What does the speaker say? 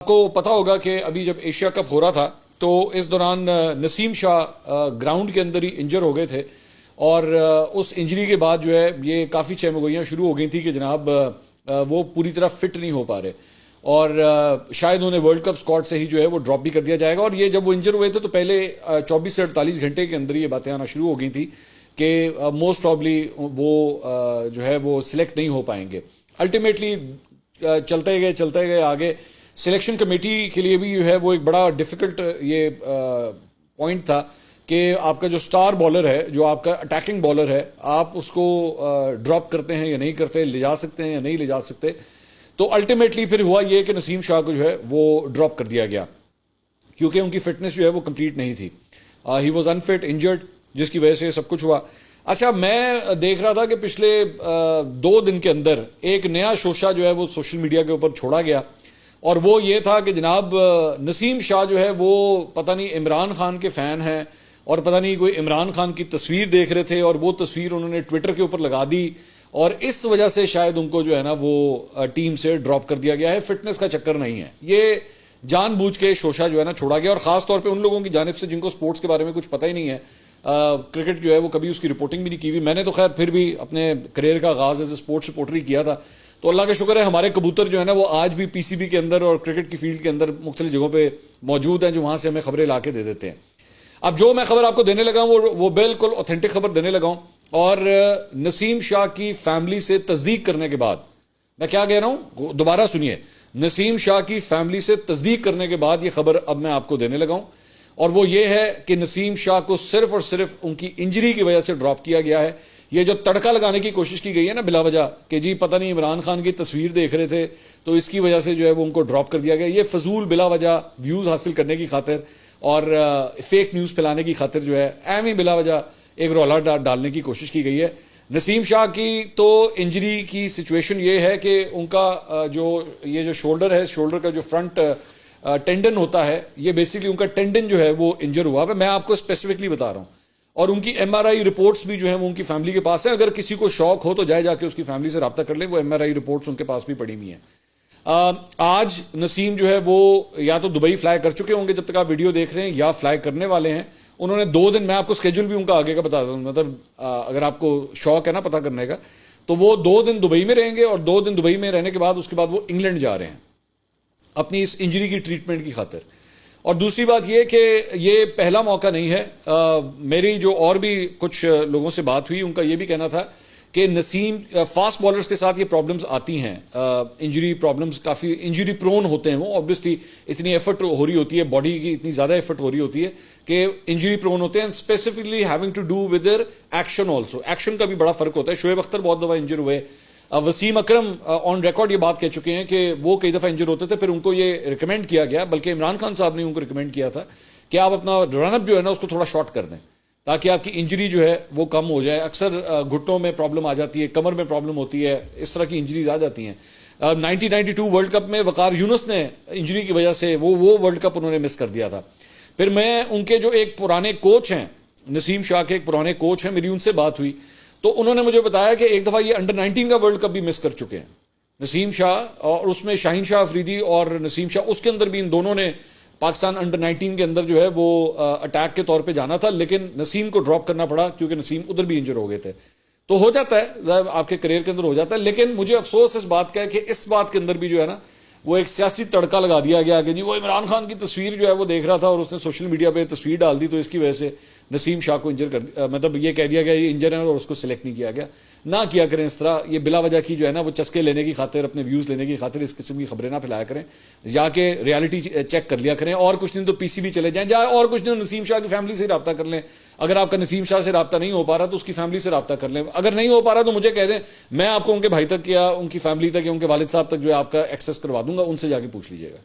आपको पता होगा कि अभी जब एशिया कप हो रहा था तो इस दौरान नसीम शाह ग्राउंड के अंदर ही इंजर हो गए थे और उस इंजरी के बाद जो है ये काफ़ी चहमगोइयाँ शुरू हो गई थी कि जनाब वो पूरी तरह फिट नहीं हो पा रहे और शायद उन्हें वर्ल्ड कप स्क्वाड से ही जो है वो ड्रॉप भी कर दिया जाएगा। और ये जब वो इंजर हुए थे तो पहले 24 से 48 घंटे के अंदर ये बातें आना शुरू हो गई थी कि मोस्ट प्रॉब्ली वो जो है वो सिलेक्ट नहीं हो पाएंगे। अल्टीमेटली चलते गए आगे। सिलेक्शन कमेटी के लिए भी जो है वो एक बड़ा डिफिकल्ट ये पॉइंट था कि आपका जो स्टार बॉलर है, जो आपका अटैकिंग बॉलर है, आप उसको ड्रॉप करते हैं या नहीं करते, ले जा सकते हैं या नहीं ले जा सकते। तो अल्टीमेटली फिर हुआ ये कि नसीम शाह को जो है वो ड्रॉप कर दिया गया क्योंकि उनकी फिटनेस जो है वो कंप्लीट नहीं थी। ही वॉज अनफिट, इंजर्ड, जिसकी वजह से सब कुछ हुआ। अच्छा, मैं देख रहा था कि पिछले 2 दिन के अंदर एक नया शोशा जो है वो सोशल मीडिया के ऊपर छोड़ा गया और वो ये था कि जनाब नसीम शाह जो है वो पता नहीं इमरान खान के फैन हैं और पता नहीं कोई इमरान खान की तस्वीर देख रहे थे और वो तस्वीर उन्होंने ट्विटर के ऊपर लगा दी और इस वजह से शायद उनको जो है ना वो टीम से ड्रॉप कर दिया गया है। फिटनेस का चक्कर नहीं है, ये जानबूझ के शोशा जो है ना छोड़ा गया और खास तौर पे उन लोगों की जानिब से जिनको स्पोर्ट्स के बारे में कुछ पता ही नहीं है। क्रिकेट जो है वो कभी उसकी रिपोर्टिंग भी नहीं की हुई। मैंने तो खैर फिर भी अपने करियर का आगाज एज ए स्पोर्ट्स रिपोर्टर ही किया था, तो अल्लाह का शुक्र है हमारे कबूतर जो है ना वो आज भी पीसीबी के अंदर और क्रिकेट की फील्ड के अंदर मुख्तलिफ जगहों पे मौजूद हैं जो वहां से हमें खबरें ला के दे देते हैं। अब जो मैं खबर आपको देने लगा हूं वो बिल्कुल ऑथेंटिक खबर देने लगा हूं और नसीम शाह की फैमिली से तस्दीक करने के बाद, मैं क्या कह रहा हूं दोबारा सुनिए, नसीम शाह की फैमिली से तस्दीक करने के बाद ये खबर अब मैं आपको देने लगा हूं और वो ये है कि नसीम शाह को सिर्फ और सिर्फ उनकी इंजरी की वजह से ड्रॉप किया गया है। ये जो तड़का लगाने की कोशिश की गई है ना बिला वजह कि जी पता नहीं इमरान खान की तस्वीर देख रहे थे तो इसकी वजह से जो है वो उनको ड्रॉप कर दिया गया, ये फजूल बिला वजह व्यूज हासिल करने की खातिर और फेक न्यूज फैलाने की खातिर जो है एम ही बिला वजह एक रौला डालने की कोशिश की गई है। नसीम शाह की तो इंजरी की सिचुएशन ये है कि उनका जो शोल्डर है, शोल्डर का जो फ्रंट टेंडन होता है, ये बेसिकली उनका टेंडन जो है वो इंजर हुआ है। मैं आपको स्पेसिफिकली बता रहा हूं और उनकी एमआरआई रिपोर्ट्स भी जो है वो उनकी फैमिली के पास है। अगर किसी को शौक हो तो जाके उसकी फैमिली से रब्ता कर ले, वो एमआरआई रिपोर्ट्स उनके पास भी पड़ी हुई हैं। आज नसीम जो है वो या तो दुबई फ्लाई कर चुके होंगे जब तक आप वीडियो देख रहे हैं या फ्लाई करने वाले हैं। उन्होंने 2 दिन, मैं आपको स्केड्यूल भी उनका आगे का बता दूं, मतलब अगर आपको शौक है ना पता करने का, तो वो 2 दिन दुबई में रहेंगे और 2 दिन दुबई में रहने के बाद उसके बाद वो इंग्लैंड जा रहे हैं अपनी इस इंजरी की ट्रीटमेंट की खातिर। और दूसरी बात यह कि ये पहला मौका नहीं है। मेरी जो और भी कुछ लोगों से बात हुई उनका ये भी कहना था कि नसीम फास्ट बॉलर्स के साथ ये प्रॉब्लम्स आती हैं, इंजरी प्रॉब्लम्स, काफ़ी इंजरी प्रोन होते हैं वो। ऑब्वियसली इतनी एफर्ट हो रही होती है, बॉडी की इतनी ज़्यादा एफर्ट हो रही होती है कि इंजरी प्रोन होते हैं, specifically having to do with their action also. Action का भी बड़ा फर्क होता है। शोएब अख्तर बहुत दफ़ा इंजर हुए, वसीम अकरम ऑन रिकॉर्ड ये बात कह चुके हैं कि वो कई दफ़ा इंजर होते थे, फिर उनको ये रिकमेंड किया गया, बल्कि इमरान खान साहब ने उनको रिकमेंड किया था कि आप अपना रनअप जो है ना उसको थोड़ा शॉर्ट कर दें ताकि आपकी इंजरी जो है वो कम हो जाए। अक्सर घुटनों में प्रॉब्लम आ जाती है, कमर में प्रॉब्लम होती है, इस तरह की इंजरीज आ जाती हैं। 1992 वर्ल्ड कप में वकार यूनुस ने इंजरी की वजह से वो वर्ल्ड कप उन्होंने मिस कर दिया था। फिर मैं उनके जो एक पुराने कोच हैं, नसीम शाह के एक पुराने कोच हैं, मेरी उनसे बात हुई तो उन्होंने मुझे बताया कि एक दफ़ा ये अंडर 19 का वर्ल्ड कप भी मिस कर चुके हैं नसीम शाह, और उसमें शाहीन शाह अफरीदी और नसीम शाह, उसके अंदर भी इन दोनों ने पाकिस्तान अंडर 19 के अंदर जो है वो अटैक के तौर पे जाना था, लेकिन नसीम को ड्रॉप करना पड़ा क्योंकि नसीम उधर भी इंजर हो गए थे। तो हो जाता है, आपके करियर के अंदर हो जाता है। लेकिन मुझे अफसोस इस बात का है कि इस बात के अंदर भी जो है ना वो एक सियासी तड़का लगा दिया गया कि जी वो इमरान खान की तस्वीर जो है वो देख रहा था और उसने सोशल मीडिया पे तस्वीर डाल दी तो इसकी वजह से नसीम शाह को इंजर कर मतलब ये कह दिया गया ये इंजर है और उसको सिलेक्ट नहीं किया गया। ना किया करें इस तरह, ये बिला वजह की जो है ना वो चस्के लेने की खातिर, अपने व्यूज लेने की खातिर इस किस्म की खबरें ना फैलाया करें। जाके रियलिटी चेक कर लिया करें, और कुछ दिन तो पीसीबी चले जाएं, और कुछ दिन नसीम शाह की फैमिली से रब्ता कर लें। अगर आपका नसीम शाह से रब्ता नहीं हो पा रहा तो उसकी फैमिली से रब्ता कर लें। अगर नहीं हो पा रहा तो मुझे कह दें, मैं आपको उनके भाई तक या उनकी फैमिली तक या उनके वालिद साहब तक जो है आपका एक्सेस करवा दूंगा, उनसे जाके पूछ लीजिएगा।